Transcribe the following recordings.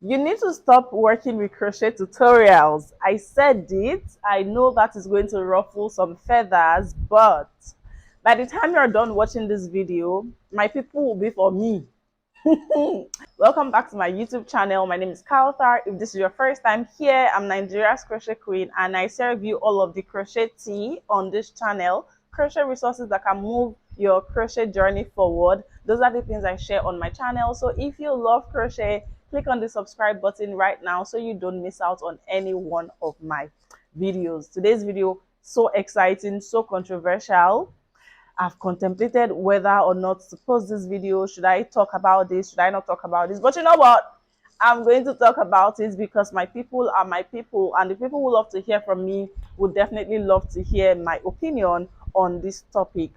You need to stop working with crochet tutorials. I said it. I know that is going to ruffle some feathers, but by the time you're done watching this video, my people will be for me. Welcome back to my YouTube channel. My name is Kauthar. If this is your first time here, I'm Nigeria's crochet queen and I serve you all of the crochet tea on this channel. Crochet resources that can move your crochet journey forward. Those are the things I share on my channel. So if you love crochet, click on the subscribe button right now so you don't miss out on any one of my videos. Today's video, so exciting, so controversial. I've contemplated whether or not to post this video. Should I talk about this? Should I not talk about this? But you know what? I'm going to talk about it because my people are my people, and the people who love to hear from me would definitely love to hear my opinion on this topic.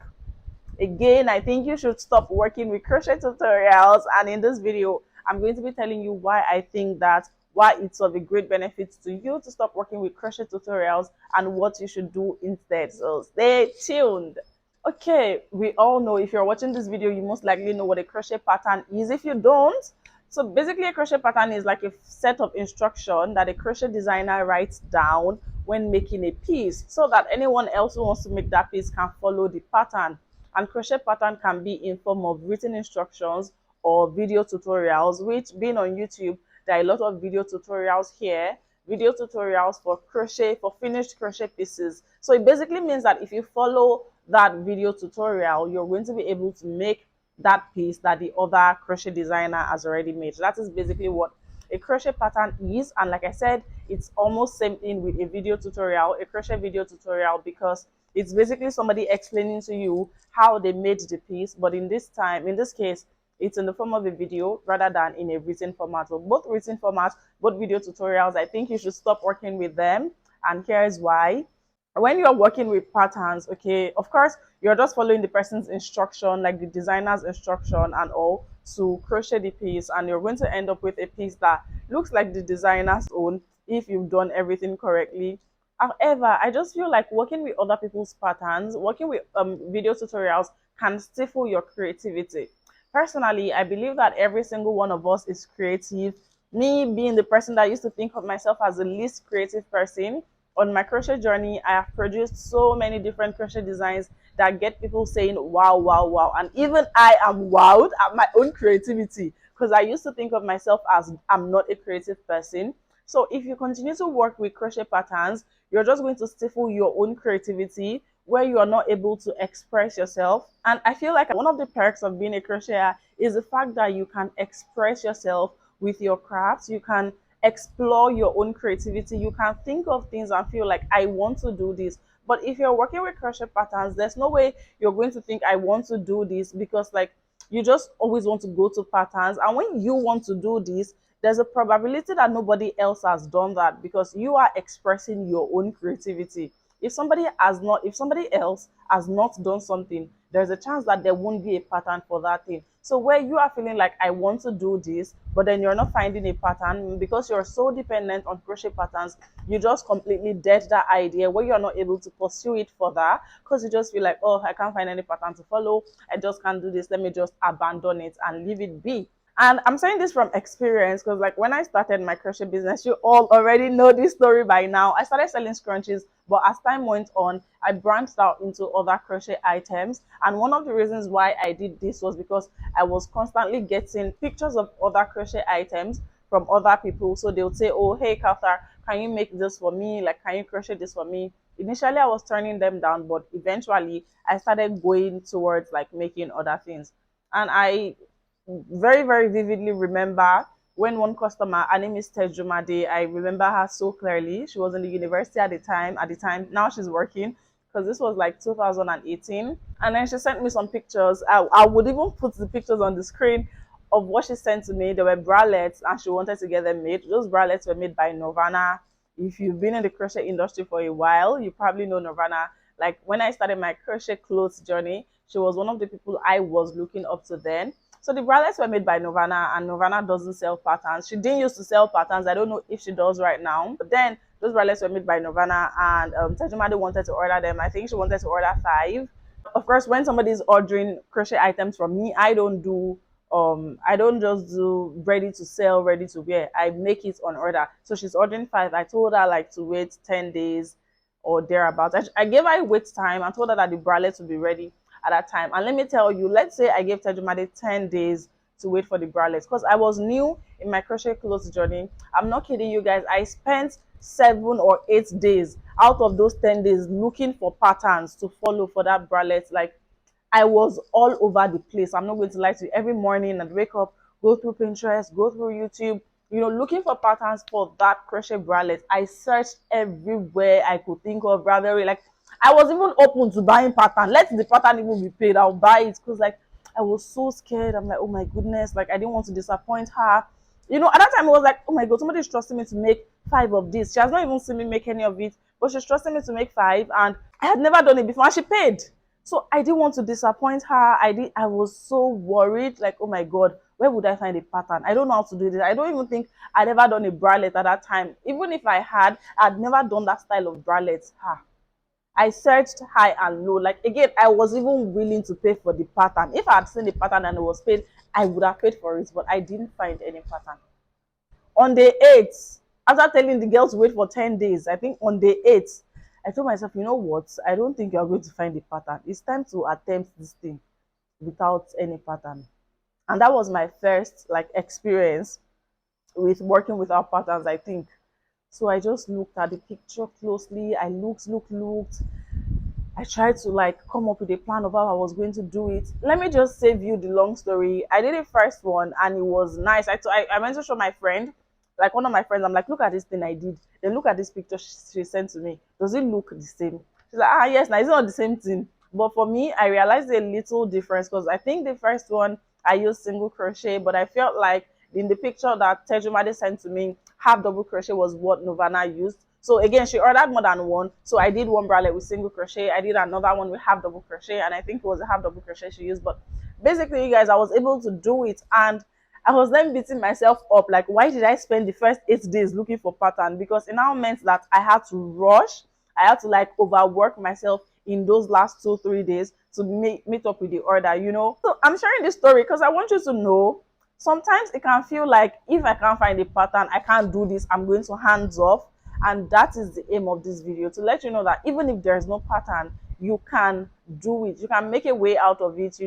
Again, I think you should stop working with crochet tutorials, and in this video, I'm going to be telling you why I think that, why it's of a great benefit to you to stop working with crochet tutorials and what you should do instead. So stay tuned. Okay, we all know, if you're watching this video, you most likely know what a crochet pattern is. If you don't, so basically a crochet pattern is like a set of instruction that a crochet designer writes down when making a piece so that anyone else who wants to make that piece can follow the pattern. And crochet pattern can be in form of written instructions or video tutorials, which, being on YouTube, there are a lot of video tutorials here, video tutorials for crochet, for finished crochet pieces. So it basically means that if you follow that video tutorial, you're going to be able to make that piece that the other crochet designer has already made. So that is basically what a crochet pattern is. And like I said, it's almost same thing with a video tutorial, a crochet video tutorial, because it's basically somebody explaining to you how they made the piece, but in this case, it's in the form of a video rather than in a written format. So both written formats, both video tutorials, I think you should stop working with them. And here's why. When you're working with patterns, okay, of course, you're just following the person's instruction, like the designer's instruction and all, to crochet the piece, and you're going to end up with a piece that looks like the designer's own if you've done everything correctly. However, I just feel like working with other people's patterns, working with video tutorials can stifle your creativity. Personally, I believe that every single one of us is creative. Me being the person that used to think of myself as the least creative person, on my crochet journey, I have produced so many different crochet designs that get people saying, wow, wow, wow. And even I am wowed at my own creativity because I used to think of myself as I'm not a creative person. So if you continue to work with crochet patterns, you're just going to stifle your own creativity where you are not able to express yourself. And I feel like one of the perks of being a crocheter is the fact that you can express yourself with your crafts. You can explore your own creativity. You can think of things and feel like, I want to do this. But if you're working with crochet patterns, there's no way you're going to think, I want to do this, because like you just always want to go to patterns. And when you want to do this, there's a probability that nobody else has done that because you are expressing your own creativity. If somebody else has not done something, there's a chance that there won't be a pattern for that thing. So where you are feeling like, I want to do this, but then you're not finding a pattern because you're so dependent on crochet patterns, you just completely dead that idea where you're not able to pursue it further because you just feel like, oh, I can't find any pattern to follow, I just can't do this, let me just abandon it and leave it be. And I'm saying this from experience because, like, when I started my crochet business, you all already know this story by now. I started selling scrunchies, but as time went on, I branched out into other crochet items. And one of the reasons why I did this was because I was constantly getting pictures of other crochet items from other people. So they would say, oh, hey, Kauthar, can you make this for me? Like, can you crochet this for me? Initially, I was turning them down, but eventually, I started going towards like making other things. And I very, very vividly remember when one customer, her name is Tejumade, I remember her so clearly. She was in the university at the time. Now she's working because this was like 2018. And then she sent me some pictures. I would even put the pictures on the screen of what she sent to me. There were bralettes and she wanted to get them made. Those bralettes were made by Nirvana. If you've been in the crochet industry for a while, you probably know Nirvana. Like when I started my crochet clothes journey, she was one of the people I was looking up to then. So the bralettes were made by Nirvana, and Nirvana doesn't sell patterns. She didn't used to sell patterns. I don't know if she does right now. But then those bralettes were made by Nirvana, and Tejumade wanted to order them. I think she wanted to order 5. Of course, when somebody is ordering crochet items from me, I don't do I don't just do ready to sell, ready to wear. I make it on order. So she's ordering 5. I told her like to wait 10 days or thereabouts. I gave her a wait time. I told her that the bralette would be ready at that time. And let me tell you, let's say I gave Tejumade 10 days to wait for the bralette because I was new in my crochet clothes journey. I'm not kidding you guys. I spent 7 or 8 days out of those 10 days looking for patterns to follow for that bralette. Like, I was all over the place. I'm not going to lie to you. Every morning I'd wake up, go through Pinterest, go through YouTube, looking for patterns for that crochet bralette. I searched everywhere I could think of, rather. Like, I was even open to buying pattern. Let the pattern even be paid. I'll buy it because, like, I was so scared. I'm like, oh my goodness, like I didn't want to disappoint her. At that time, I was like, oh my God, somebody's trusting me to make 5 of this. She has not even seen me make any of it, but she's trusting me to make 5. And I had never done it before, and she paid. So I didn't want to disappoint her. I was so worried, like, oh my God, where would I find a pattern? I don't know how to do this. I don't even think I'd ever done a bralette at that time. Even if I had, I'd never done that style of bralette. I searched high and low. Like, again, I was even willing to pay for the pattern. If I had seen the pattern and it was paid, I would have paid for it, but I didn't find any pattern. On day 8th, after telling the girls to wait for 10 days, I think on day 8th, I told myself, you know what? I don't think you're going to find a pattern. It's time to attempt this thing without any pattern. And that was my first like experience with working without patterns, I think. So I just looked at the picture closely. I looked. I tried to like come up with a plan of how I was going to do it. Let me just save you the long story. I did the first one and it was nice. I went to show my friend, like one of my friends. I'm like, look at this thing I did. Then look at this picture she sent to me. Does it look the same? She's like, yes, now it's not the same thing. But for me, I realized a little difference because I think the first one I used single crochet, but I felt like in the picture that Tejumade sent to me, half double crochet was what Novana used. So again, she ordered more than one. So I did one bralette with single crochet. I did another one with half double crochet, and I think it was a half double crochet she used. But basically, you guys, I was able to do it, and I was then beating myself up. Like, why did I spend the first 8 days looking for pattern? Because it now meant that I had to rush. I had to like overwork myself in those last 2-3 days to meet up with the order. So I'm sharing this story because I want you to know sometimes it can feel like if I can't find a pattern, I can't do this, I'm going to hands off. And that is the aim of this video, to let you know that even if there's no pattern, you can do it. You can make a way out of it.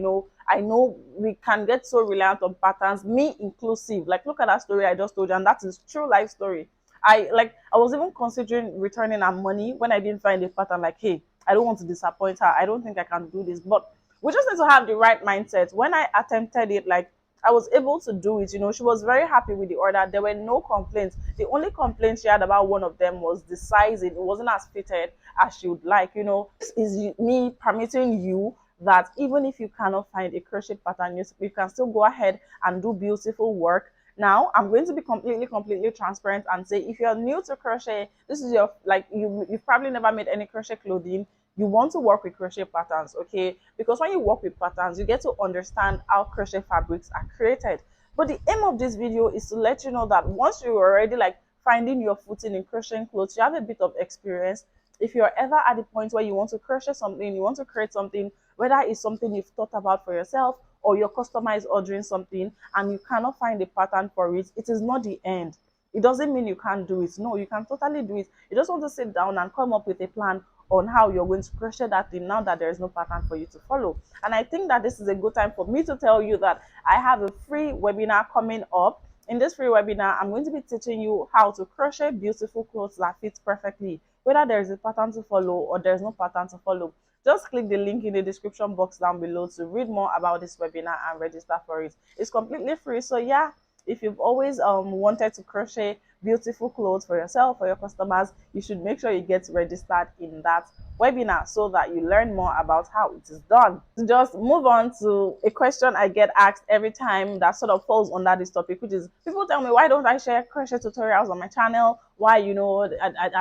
I know we can get so reliant on patterns, me inclusive. Like, look at that story I just told you, and that is true life story. I was even considering returning her money when I didn't find a pattern. Like, hey, I don't want to disappoint her. I don't think I can do this. But we just need to have the right mindset. When I attempted it, like, I was able to do it. She was very happy with the order. There were no complaints. The only complaint she had about one of them was the sizing. It wasn't as fitted as she would like. This is me permitting you that even if you cannot find a crochet pattern, you can still go ahead and do beautiful work. Now, I'm going to be completely transparent and say, if you're new to crochet, this is your, like, you've probably never made any crochet clothing. You want to work with crochet patterns, okay? Because when you work with patterns, you get to understand how crochet fabrics are created. But the aim of this video is to let you know that once you're already like finding your footing in crocheting clothes, you have a bit of experience. If you're ever at the point where you want to crochet something, you want to create something, whether it's something you've thought about for yourself or you're customized ordering something and you cannot find a pattern for it, it is not the end. It doesn't mean you can't do it. No, you can totally do it. You just want to sit down and come up with a plan on how you're going to crochet that thing now that there is no pattern for you to follow. And I think that this is a good time for me to tell you that I have a free webinar coming up. In this free webinar, I'm going to be teaching you how to crochet beautiful clothes that fit perfectly, whether there is a pattern to follow or there's no pattern to follow. Just click the link in the description box down below to read more about this webinar and register for it. It's completely free. So yeah, if you've always wanted to crochet beautiful clothes for yourself or your customers, you should make sure you get registered in that webinar so that you learn more about how it is done. Just move on to a question I get asked every time that sort of falls under this topic, which is people tell me, why don't I share crochet tutorials on my channel? Why,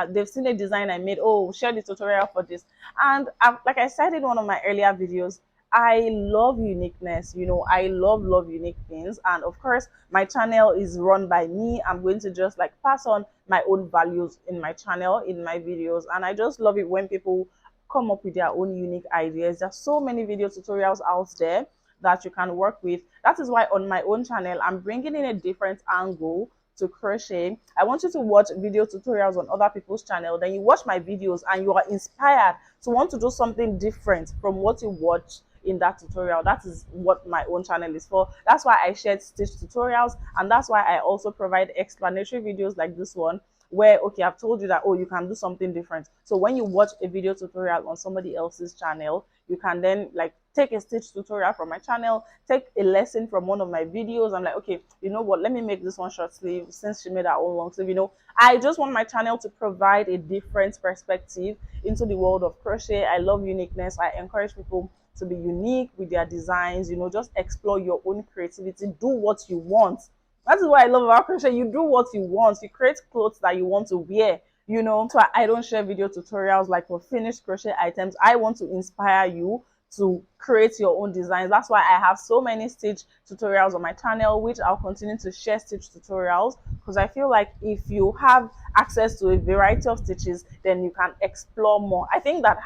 they've seen a design I made, oh, share the tutorial for this. And like I said in one of my earlier videos, I love uniqueness. I love unique things. And of course, my channel is run by me. I'm going to just like pass on my own values in my channel, in my videos. And I just love it when people come up with their own unique ideas. There's so many video tutorials out there that you can work with. That is why on my own channel, I'm bringing in a different angle to crochet. I want you to watch video tutorials on other people's channel, then you watch my videos and you are inspired to want to do something different from what you watch in that tutorial. That is what my own channel is for. That's why I shared stitch tutorials, and that's why I also provide explanatory videos like this one, where okay, I've told you that, oh, you can do something different. So when you watch a video tutorial on somebody else's channel, you can then like take a stitch tutorial from my channel, take a lesson from one of my videos. I'm like, okay, you know what, let me make this one short sleeve since she made her own long sleeve. You know, I just want my channel to provide a different perspective into the world of crochet. I love uniqueness. I encourage people to be unique with their designs. You know, just explore your own creativity, do what you want. That is what I love about crochet. You do what you want. You create clothes that you want to wear. You know, so I don't share video tutorials like for finished crochet items. I want to inspire you to create your own designs. That's why I have so many stitch tutorials on my channel, which I'll continue to share stitch tutorials, because I feel like if you have access to a variety of stitches, then you can explore more. I think that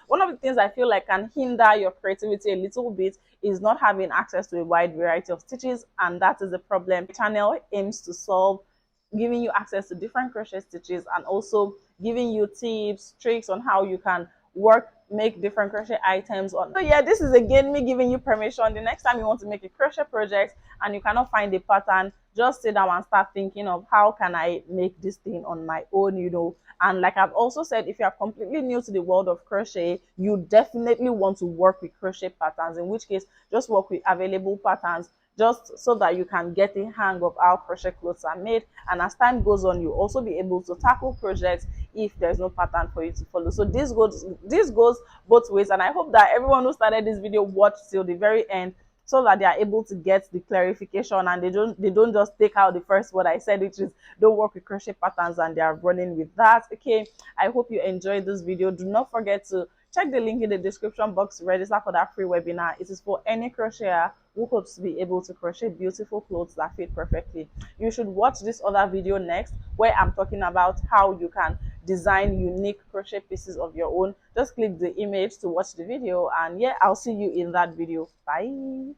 one of the things I feel like can hinder your creativity a little bit is not having access to a wide variety of stitches, and that is a problem the channel aims to solve, giving you access to different crochet stitches and also giving you tips, tricks on how you can make different crochet items on. So yeah, this is again me giving you permission. The next time you want to make a crochet project and you cannot find a pattern, just sit down and start thinking of how can I make this thing on my own, you know. And like I've also said, if you are completely new to the world of crochet, you definitely want to work with crochet patterns, in which case just work with available patterns, just so that you can get a hang of how crochet clothes are made. And as time goes on, you'll also be able to tackle projects if there's no pattern for you to follow. So this goes both ways, and I hope that everyone who started this video watched till the very end, so that they are able to get the clarification and they don't just take out the first word I said, which is don't work with crochet patterns, and they are running with that. Okay, I hope you enjoyed this video. Do not forget to check the link in the description box to register for that free webinar. It is for any crocheter who hopes to be able to crochet beautiful clothes that fit perfectly. You should watch this other video next, where I'm talking about how you can design unique crochet pieces of your own. Just click the image to watch the video, and yeah, I'll see you in that video. Bye.